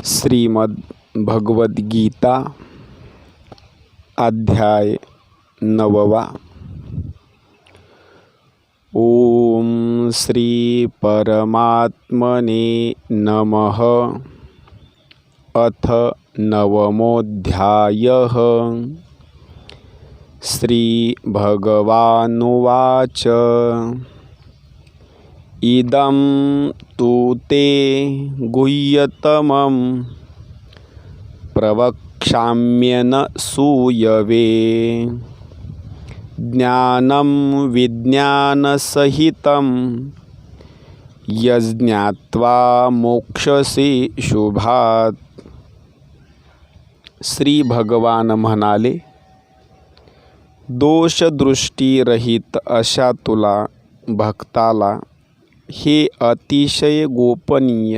श्रीमद् भगवद्गीता अध्याय 9। ओम श्री परमात्मने नमः। अथ नवमोऽध्यायः। श्री भगवानुवाच इदं तु ते गुह्यतमं प्रवक्ष्याम्यनसूयवे ज्ञानं विज्ञानसहितं यज्ञात्वा मोक्षसे शुभात्। श्री भगवान म्हणाले, दोषदृष्टीरहित अशा तुला भक्ताला हे अतिशय गोपनीय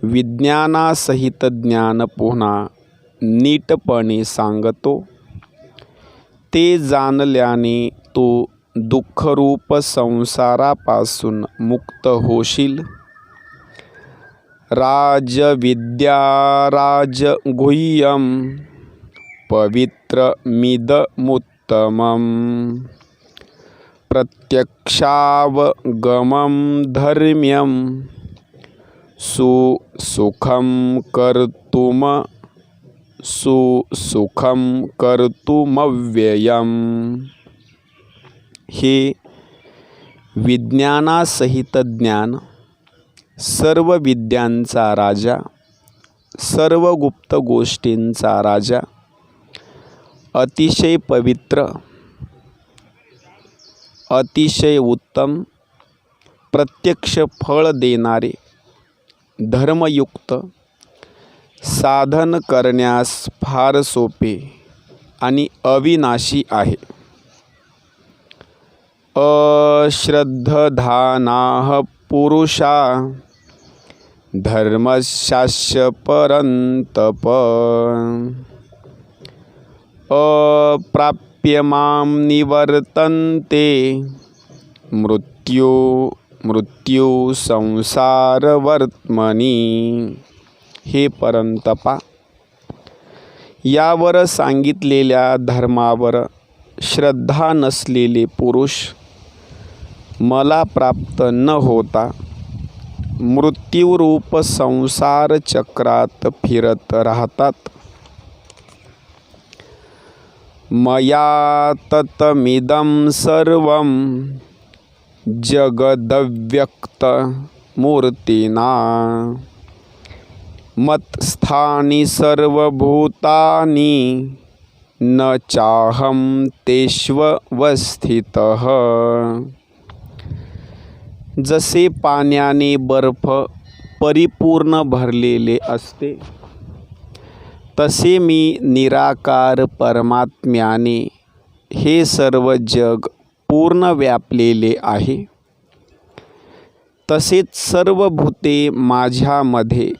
विज्ञानासहित ज्ञान पुन्हा नीटपणे सांगतो। ते जाणल्याने तू दुःखरूप संसारापासून मुक्त होशील। राजविद्या राजगुह्यं पवित्रमिदमुत्तमम् प्रत्यक्षावगमं धर्म्यं सुसुखं कर्तुमव्ययम्। हे विज्ञानासहित ज्ञान, सर्व विद्यांचा राजा, सर्व गुप्त गोष्टींचा राजा, अतिशय पवित्र, अतिशय उत्तम, प्रत्यक्ष फळ देणारे, धर्मयुक्त, साधन करण्यास फार सोपे आणि अविनाशी आहे। अश्रद्धधानाः पुरुषा धर्मस्यास्य परन्तप अप्राप्य मां निवर्तन्ते मृत्यु संसारवर्त्मनि। हे परंतपा, यावर सांगितलेल्या धर्मावर श्रद्धा नसलेले पुरुष मला प्राप्त न होता मृत्यूरूप संसार चक्रात फिरत राहतात। मया ततमिदं सर्वं जगदव्यक्तमूर्तिना मत्स्थानि सर्वभूतानि न चाहं तेष्वस्थितः। जसे पाण्याने बर्फ परिपूर्ण भरलेले असते, तसे मी निराकार परमात्म्याने हे सर्व जग पूर्ण व्यापलेले आहे। तसेच सर्व भूते माझ्यामध्ये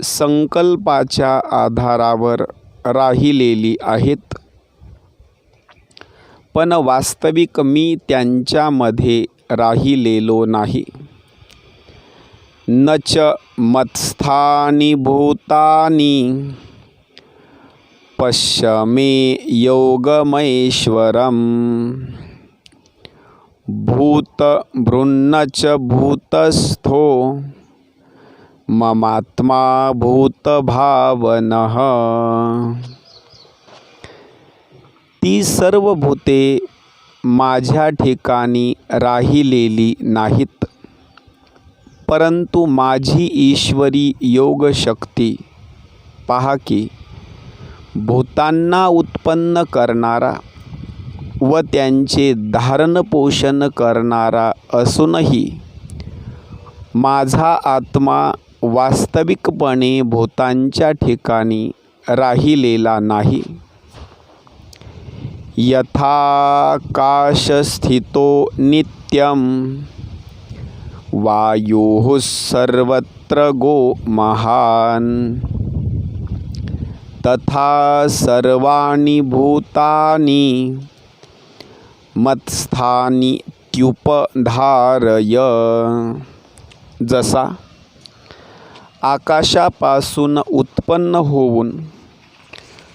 संकल्पाच्या आधारावर राहिलेली आहेत, पण वास्तविक मी त्यांच्यामध्ये राहिलेलो नाही। न च मत्स्थानि भूतानि पश्य मे योगमैश्वरम् भूतभृन्न च भूतस्थो ममात्मा भूतभावनः। ती सर्व भूते माझ्या ठिकाणी राहिलेली नाहीत, परंतु माझी ईश्वरी योगशक्ती पहा की भूतांना उत्पन्न करणारा व त्यांचे धारणपोषण करणारा असूनही माझा आत्मा वास्तविकपणे भूतांच्या ठिकाणी राहिलेला नाही। यथाकाशस्थितो नित्यं वायुः सर्वत्र गो महान् तथा सर्वाणि भूतानि मत्स्थानि त्युपधारय। जसा आकाशापासून उत्पन्न होऊन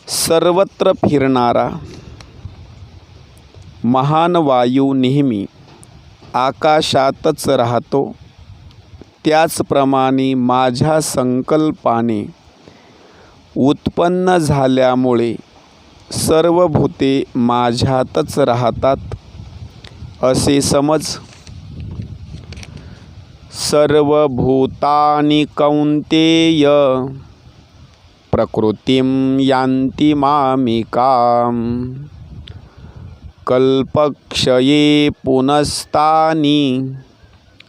सर्वत्र फिरणारा महान वायू नेहमी आकाशातच राहतो, त्याचप्रमाणे माझ्या संकल्पाने उत्पन्न झाल्यामुळे सर्व भूते माझ्यातच राहतात असे समज. सर्वभूतानि कौन्तेय प्रकृतिं यान्ति मामिकाम् कल्पक्षये पुनस्तानि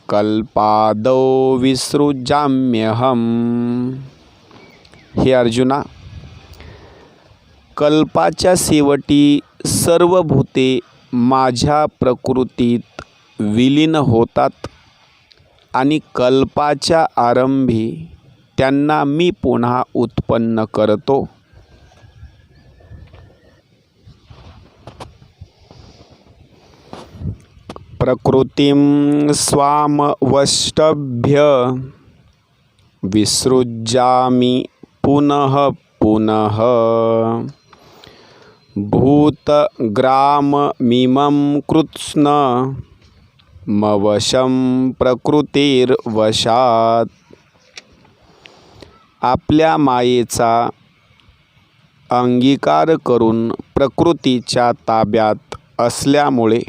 कल्पादौ विसृजाम्यहम्. हे अर्जुना, कल्पाच्या शेवटी सर्व भूते माझ्या प्रकृतीत विलीन होतात आणि कल्पाच्या आरंभी त्यांना मी पुन्हा उत्पन्न करतो. प्रकृतिं स्वामवष्टभ्य विसृजामि पुनः पुनः भूतग्राममिमं कृत्स्न मवशं प्रकृतिर्वशात्. आपल्या मायेचा अंगीकार करून प्रकृतीच्या ताब्यात असल्यामुळे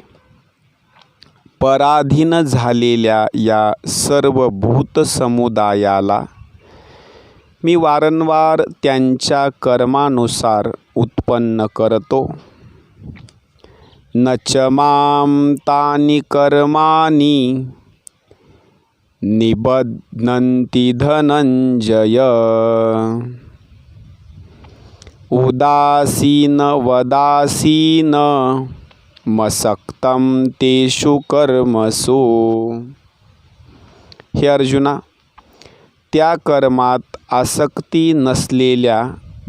पराधीन झालेल्या या सर्व भूतसमुदायाला मी वारंवार त्यांच्या कर्मानुसार उत्पन्न करतो. न च मां तानि कर्माणि निबध्नन्ति धनंजय. उदासीन मसक्तं तेषु कर्मसु. हे अर्जुना, त्या कर्मात आसक्ती नसलेल्या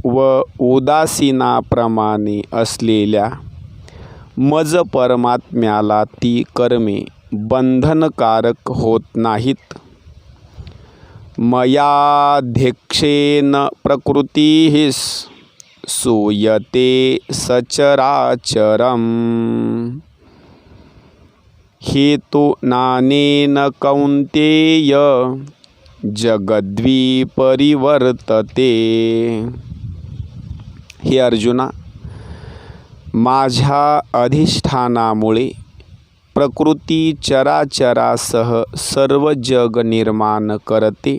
व उदासीनाप्रमाणे असलेल्या मज परमात्म्याला ती कर्मे बंधनकारक होत नाहीत. मयाध्यक्षेन प्रकृतीः सूयते सचराचरम् हेतुनानेन कौन्तेय जगद्विपरिवर्तते. हे अर्जुना, माझ्या अधिष्ठानामुळे प्रकृती चराचरासह सर्व जग निर्माण करते.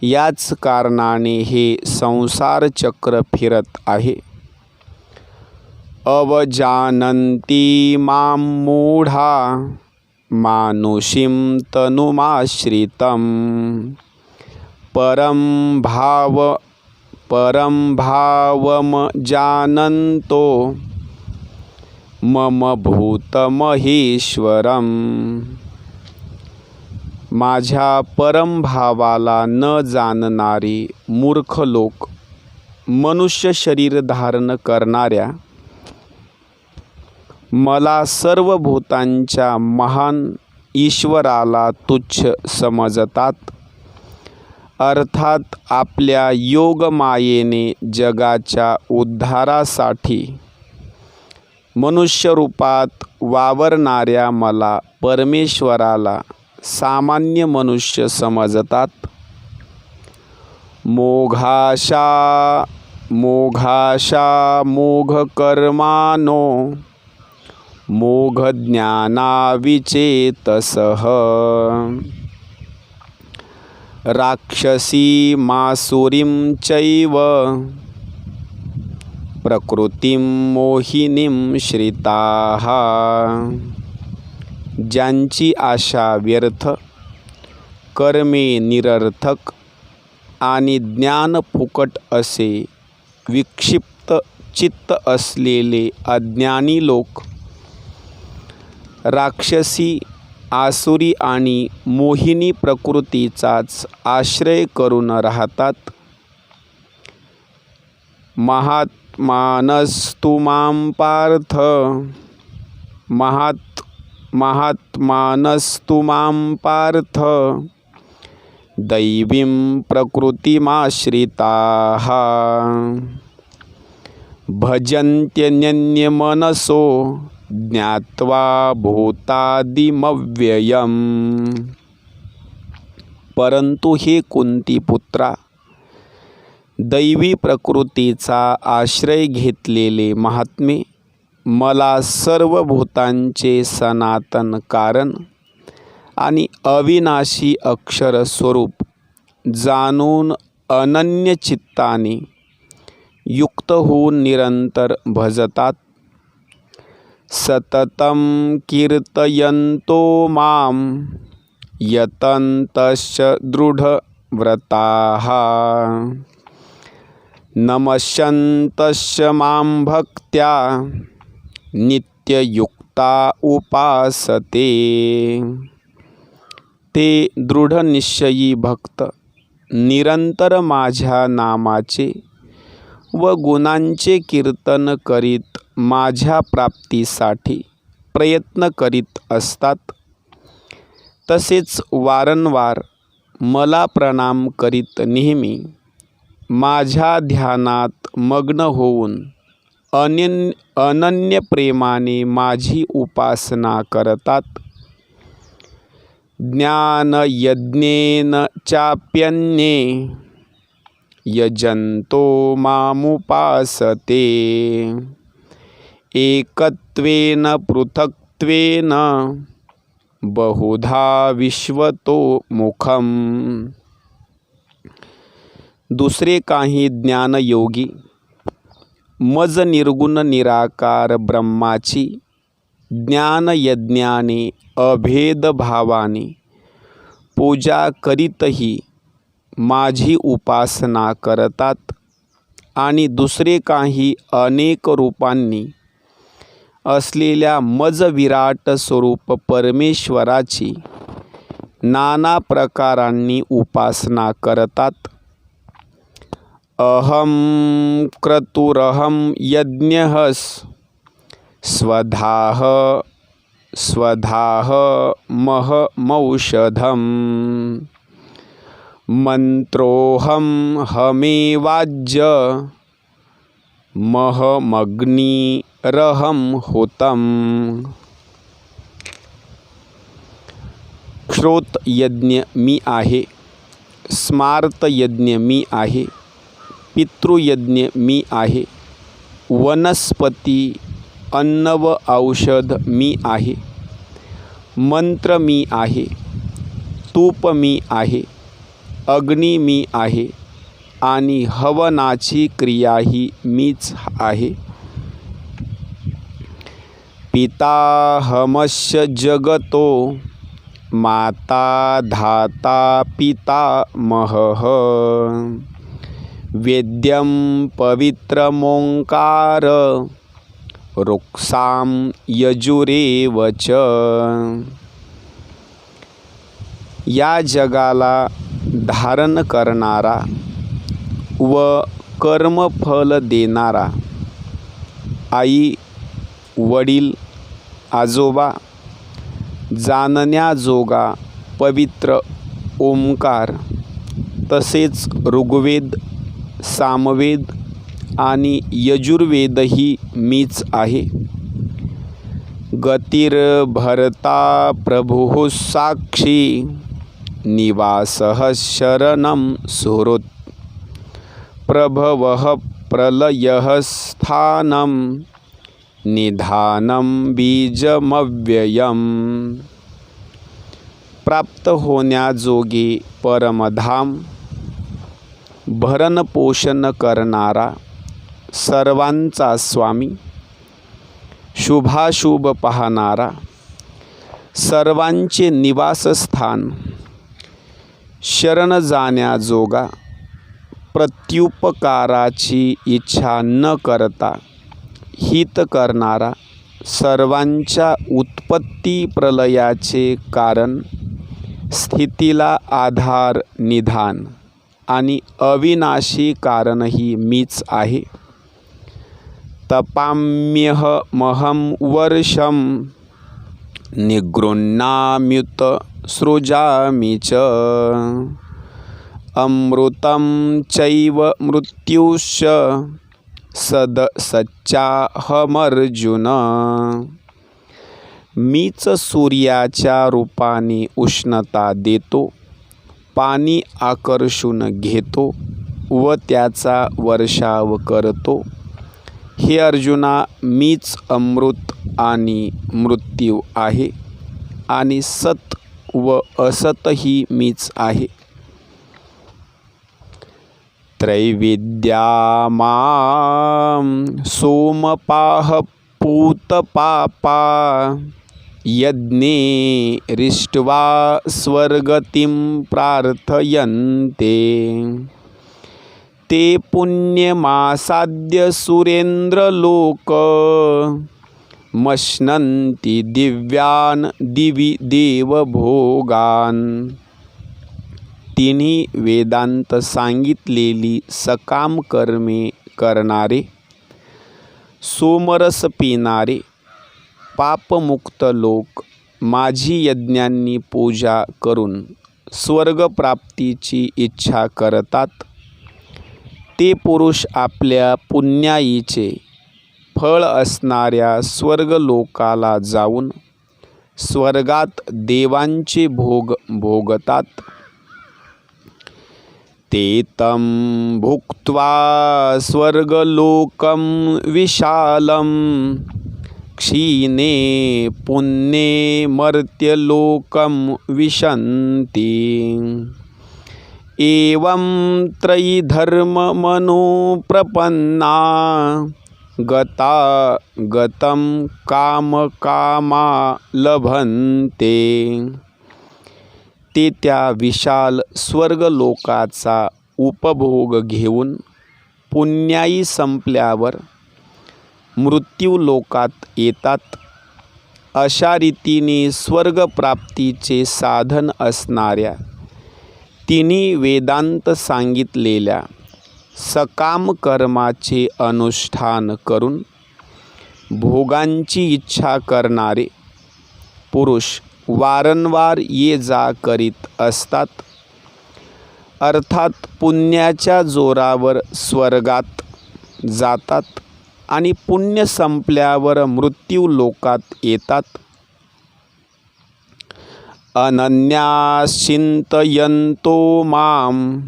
याच कारणाने हे संसार चक्र फिरत आहे. अवजानन्ति मां मूढा मानुषीं तनुमाश्रितं परं भावमजानन्तो मम भूतमहेश्वरम्. माझ्या परमभावाला न जाणणारी मूर्ख लोक मनुष्य शरीर धारण करणाऱ्या मला सर्व भूतांच्या महान ईश्वराला तुच्छ समजतात. अर्थात आपल्या योगमायेने जगाच्या उद्धारासाठी मनुष्यरूपात वावरणाऱ्या मला परमेश्वराला सामान्य मनुष्य समजतात. मोघाशा मोघकर्मानो मोघज्ञानाविचेतसः राक्षसी मासुरीं चैव प्रकृतिं मोहिनीं श्रिताः. ज्यांची आशा व्यर्थ, कर्मे निरर्थक आणि ज्ञान फुकट असे विक्षिप्त चित्त असलेले अज्ञानी लोक राक्षसी, आसुरी आणि मोहिनी प्रकृतीचाच आश्रय करून राहतात. महात्मानस्तु मां पार्थ महात्मानस्तु मां पार्थ दैवीं प्रकृतिमाश्रिताः भजन्त्यन्यमनसो ज्ञात्वा भूतादिमव्ययम्. परंतु हे कुंतीपुत्रा, दैवी प्रकृतीचा आश्रय घेतलेले महात्मे मला सर्व भूतांचे सनातन कारण आणि अविनाशी अक्षर स्वरूप जाणून अनन्य चित्ताने युक्त होऊन निरंतर भजतात. सततं कीर्तयन्तो मां यतन्तश्च दृढव्रताः नमस्यन्तश्च मां भक्त्या नित्ययुक्ता उपासते. ते दृढनिश्चयी भक्त निरंतर माझ्या नामाचे व गुणांचे कीर्तन करीत माझ्या प्राप्तीसाठी प्रयत्न करीत असतात. तसेच वारंवार मला प्रणाम करीत नेहमी माझ्या ध्यानात मग्न होऊन अनन्य प्रेमाने माझी उपासना करतात. ज्ञानयज्ञेन चाप्यन्ये यजन्तो मामुपासते एकत्वेन पृथक्त्वेन बहुधा विश्वतो मुखम. दुसरे काही ज्ञानयोगी मज निर्गुण निराकार ब्रह्माची ज्ञानयज्ञाने अभेदभावाने पूजा करीतही माझी उपासना करतात आणि दुसरे काही अनेक रूपांनी असलेल्या मज विराट स्वरूप परमेश्वराची नाना प्रकारांनी उपासना करतात. अहम क्रतुरहम यज्ञः स्वधाः स्वधाः महमौषधम् मंत्रोहम हमेवाज्य महमग्निरहं हुतम्. श्रोत यज्ञ मी आहे, स्मार्त यज्ञ मी आहे, पितृयज्ञ मी आहे, वनस्पती अन्न व औषध मी आहे, मंत्र मी आहे, तूप मी आहे, अग्नी मी आहे आणि हवनाची क्रियाही मीच आहे. पिताहमस्य जगतो माता धाता पितामहः वेद्यं पवित्रमोंकार रुक्सां यजुरेव च. या जगाला धारण करणारा व कर्मफल देणारा आई वडील आजोबा जाणण्याजोगा पवित्र ओंकार तसेच ऋग्वेद सामवेद आणि यजुर्वेदही मीच आहे. गतिर्भर्ता प्रभुः साक्षी निवासः शरणं सुहृत् प्रभवः प्रलयः स्थानं निधानं बीजमव्ययम्. प्राप्त होण्याजोगे परमधाम, भरण पोषण करणारा, सर्वांचा स्वामी, शुभाशुभ पाहणारा, सर्वांचे निवासस्थान, शरण जाण्याजोगा, प्रत्युपकाराची इच्छा न करता हित करणारा, सर्वांच्या उत्पत्ती प्रलयाचे कारण, स्थितीला आधार निधान आणि अविनाशी कारणही मीच आहे. तपाम्यहमहं वर्षं निगृह्णाम्युत सृजामि च अमृतं चैव मृत्युश्च सच्चाहमर्जुन. मीच सूर्याच्या रूपाने उष्णता देतो, पाणी आकर्षून घेतो व त्याचा वर्षाव करतो. हे अर्जुना, मीच अमृत आणि मृत्यू आहे आणि सत व असतही मीच आहे. त्रैविद्या मां सोमपाह पूतपापा यज्ञे रिष्ट्वा स्वर्गतिं प्रार्थयन्ते. ते पुण्यमासाद्य सुरेंद्रलोक मश्नन्ति दिव्यान दिवि देवभोगान. तिन्ही वेदांत सांगितलेली सकाम कर्मे करणारे, सोमरस पिणारे, पापमुक्त लोक माझी यज्ञांनी पूजा करून स्वर्गप्राप्तीची इच्छा करतात. ते पुरुष आपल्या पुण्याईचे फळ असणाऱ्या स्वर्गलोकाला जाऊन स्वर्गात देवांचे भोग भोगतात. ते तं भुक्त्वा स्वर्गलोकं विशालं क्षीणे पुण्ये मर्त्यलोकं विशन्ति. एवं त्रयीधर्ममनो प्रपन्ना गता गतं कामकामा लभन्ते. ते त्या विशाल स्वर्गलोकाचा उपभोग घेऊन पुण्याई संपल्यावर मृत्यूलोकात येतात. अशा रीतीने स्वर्गप्राप्तीचे साधन असणाऱ्या तिन्ही वेदांत सांगितलेल्या सकाम कर्माचे अनुष्ठान करून भोगांची इच्छा करणारे पुरुष वारंवार ये जा करीत असतात. अर्थात पुण्याच्या जोरावर स्वर्गात जातात आणि पुण्य संपल्यावर मृत्यू लोकात येतात. अनन्याश्चिंतयन्तो मां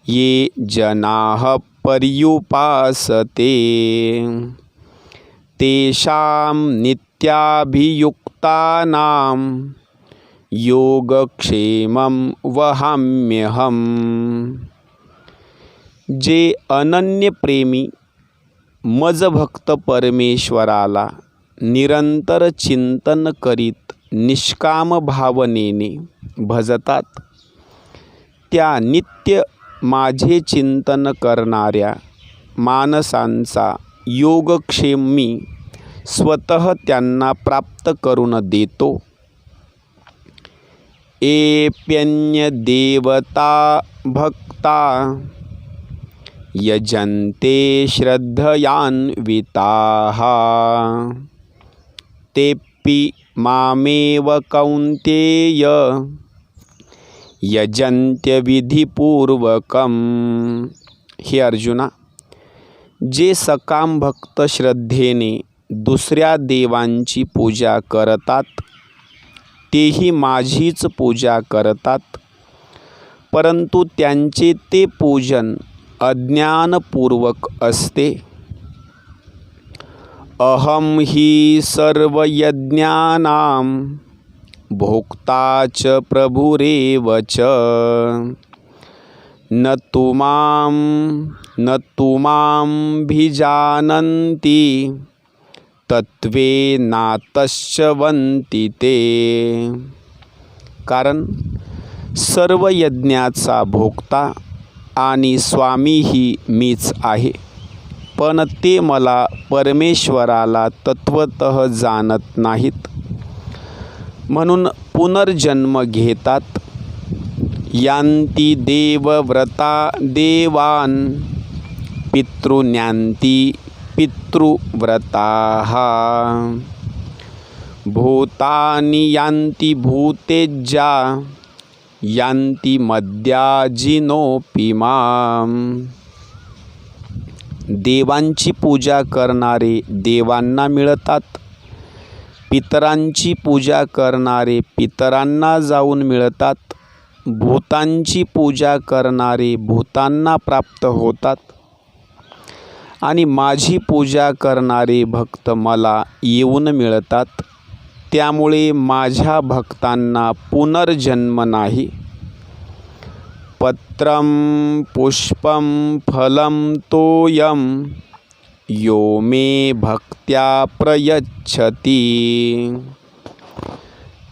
ये जनाः पर्युपासते तेषां नित्याभियुक्तानां योगक्षेमं वहाम्यहम्. जे अनन्य प्रेमी मजभक्त परमेश्वराला निरंतर चिंतन करीत निष्काम भावनेने भजतात, त्या नित्य माझे चिंतन करणाऱ्या माणसांचा योगक्षेम मी स्वतः त्यांना प्राप्त करून देतो. एप्यन्य देवता भक्ता यजन्ते श्रद्धयान्विताः तेऽपि मामेव कौन्तेय यजन्त्यविधिपूर्वकम्. हे अर्जुना, जे सकाम भक्त श्रद्धेने दुसऱ्या देवांची पूजा करतात तेही माझीच पूजा करतात, परंतु त्यांचे ते पूजन अज्ञानपूर्वक असते. अहम हि सर्वयज्ञानां भोक्ता च प्रभुरेव च न तु मां भिजानन्ति तत्त्वेनातश्चवन्ति ते. कारण सर्व यज्ञाचा भोक्ता आणि स्वामीही मीच आहे, पण ते मला परमेश्वराला तत्वतः जाणत नाहीत, म्हणून पुनर्जन्म घेतात. यान्ति देवव्रता देवान् पितॄन्यान्ति पितृव्रताः भूतानि यान्ति भूतेज्या यान्ति मद्याजिनोऽपि माम्. देवांची पूजा करणारे देवांना मिळतात, पितरांची पूजा करणारे पितरांना जाऊन मिळतात, भूतांची पूजा करणारे भूतांना प्राप्त होतात आणि माझी पूजा करणारे भक्त मला येऊन मिळतात. त्यामुळे माझ्या भक्तांना पुनर्जन्म नाही. पत्रं पुष्पं फलं तोयं यो मे भक्त्या प्रयच्छति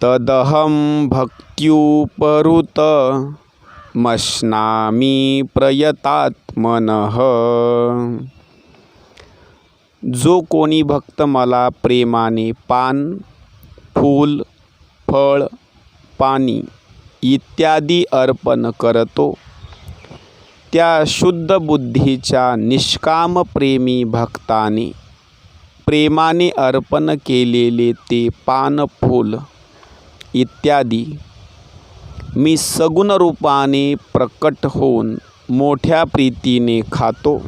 तदहं भक्त्युपहृतमश्नामि प्रयतात्मनः. जो कोणी भक्त मला प्रेमाने पान, फूल, फळ, पाणी इत्यादी अर्पण करतो, त्या शुद्ध बुद्धीच्या निष्काम प्रेमी भक्ताने प्रेमाने अर्पण केलेले ते पान, फूल इत्यादी मी सगुण रूपाने प्रकट होऊन मोठ्या प्रीतीने खातो.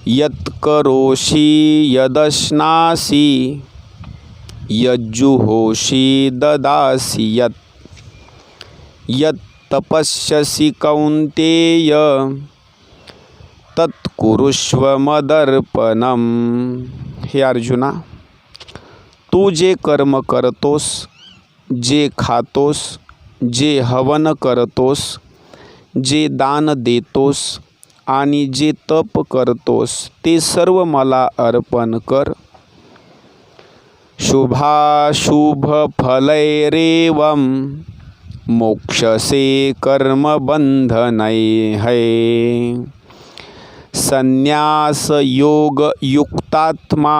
यत्करोषि यदश्नासि यज्जुहोषि ददासि यत् तपस्यसि कौन्तेय तत्कुरुष्व मदर्पणम. हे अर्जुना, तू जे कर्म करतोस, जे खातोस, जे हवन करतोस, जे दान देतोस आणि जे तप करतोस ते सर्व मला अर्पण कर. शुभाशुभ फलैरेवं मोक्षसे कर्मबंधनैः संन्यास योग युक्तात्मा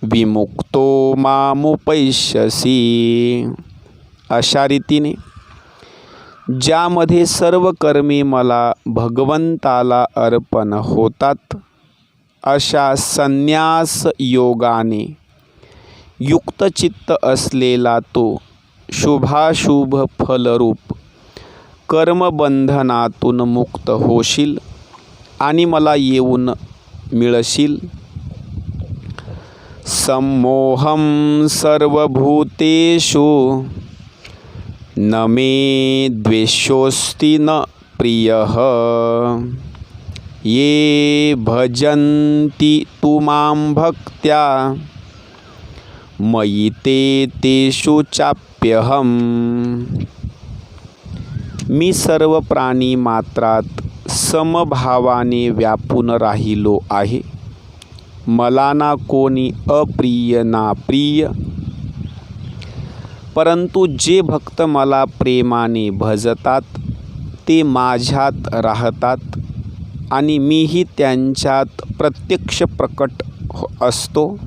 विमुक्तो मामुपैष्यसि. अशा रीतीने ज्यामध्ये सर्व कर्मे मला भगवंताला अर्पण होतात, अशा संन्यास योगाने युक्तचित्त असलेला तो शुभाशुभ फलरूप कर्मबंधनातून मुक्त होशील आणि मला येऊन मिळशील. सम्मोहं सर्वभूतेषु न मे द्वेष्योऽस्ति न प्रियः ये भजन्ति तु मां भक्त्या मयि ते तेषु चाप्यहम्. मी सर्व प्राणी मात्रात समभावाने व्यापून राहिलो आहे. मला ना कोणी अप्रिय ना प्रिय, परंतु जे भक्त मला प्रेमाने भजतात ते माझ्यात राहतात आणि मीही त्यांच्यात प्रत्यक्ष प्रकट असतो.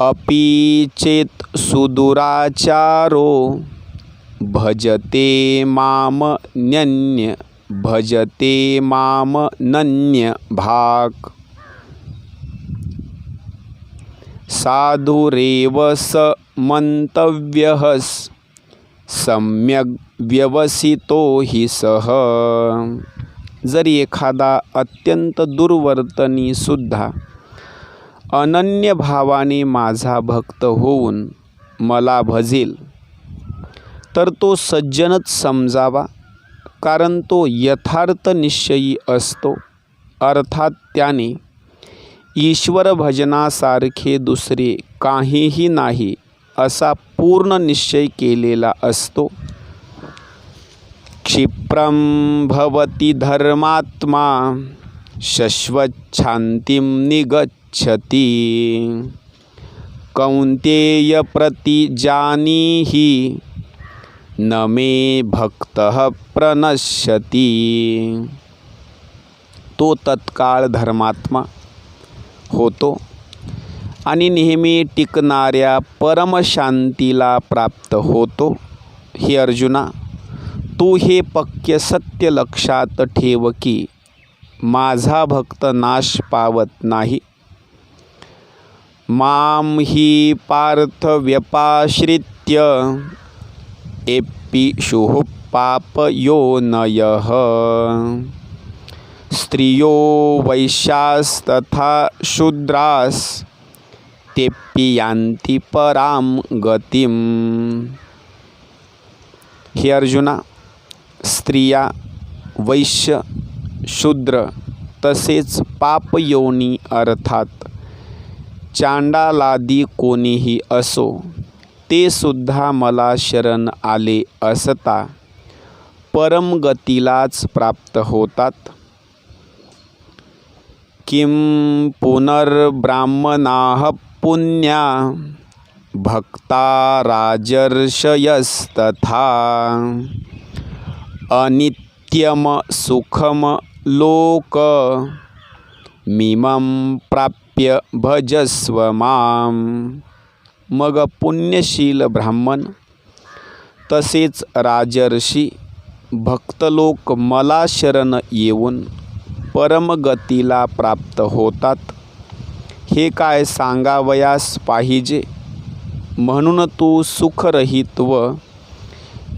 अपि चेत सुदुराचारो भजते मामन्य भजते मामनन्य भाग साधुरेव स मंतव्यः सम्यग् व्यवसितो हि सः. जरी एखादा अत्यंत दुर्वर्तनी सुद्धा अनन्य भावाने माझा भक्त होऊन मला भजेल तर तो सज्जनच समजावा, कारण तो यथार्थ निश्चयी असतो. अर्थात त्याने ईश्वर भजनासारखे दुसरे काहीही नाही असा पूर्ण निश्चय केलेला असतो. क्षिप्रं भवति धर्मात्मा शश्वच्छान्तिं निगच्छति कौन्तेय प्रतिजानीहि न मे भक्तः प्रणश्यति. तो तत्काळ धर्मात्मा होतो आणि नेहमी टिकणाऱ्या परमशांतीला प्राप्त होतो. हे अर्जुना, तू हे पक्के सत्य लक्षात ठेव की माझा भक्त नाश पावत नाही. मां हि पार्थ व्यपाश्रित्य एपिषुः पापयोनयः स्त्रियो वैश्यास्तथा शूद्रास्तेऽपि यान्ति परां गतिम्. हे अर्जुना, स्त्रिया, वैश्य, शूद्र तसेच पापयोनी अर्थात चांडालादी कोणीही असो, ते सुद्धा मला शरण आले असता परमगतीलाच प्राप्त होतात. किं पुनर्ब्राह्मणाः पुण्या भक्ता राजर्षयस्तथा अनित्यम सुखम लोकमिमं प्राप्य भजस्व माम. मग पुण्यशील ब्राह्मण तसेच राजर्षी भक्तलोक मला शरण येऊन परमगतीला प्राप्त होतात. हे काय सांगावयास पाहिजे. म्हणून तू सुखरहित व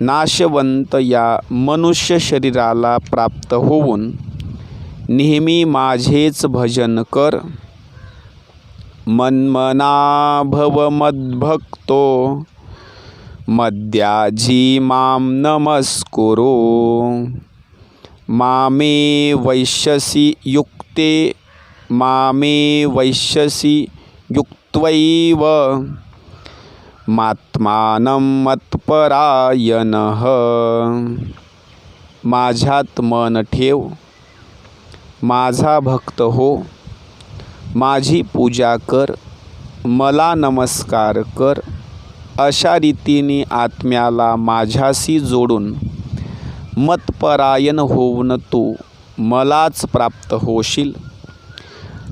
नाशवंत या मनुष्य शरीराला प्राप्त होऊन नेहमी माझेच भजन कर. मन्मना भव मद्भक्तो मद्याजी मां नमस्कुरु. मामे वैश्यसि युक्त्वैव मात्मानं मत्परायणः. माझ्यात मन ठेव, माझा भक्त हो, माझी पूजा कर, मला नमस्कार कर. अशा रीतीने आत्म्याला माझ्याशी जोडून मतपरायण होऊन तू मलाच प्राप्त होशील.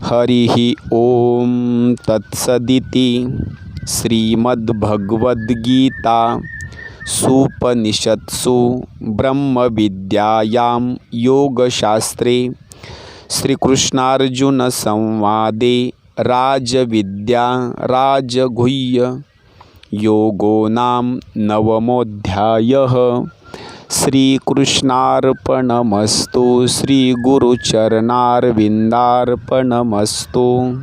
हरिः ओम तत्सदिति. श्रीमद्भगवद्गीता सूपनिषत्सु ब्रह्मविद्यायां योगशास्त्रे श्रीकृष्णार्जुनसंवादे राजविद्या राजगुह्य योगो नाम 9मोऽध्यायः. श्रीकृष्णार्पणमस्तु. श्रीगुरुचरणारविन्दार्पणमस्तु.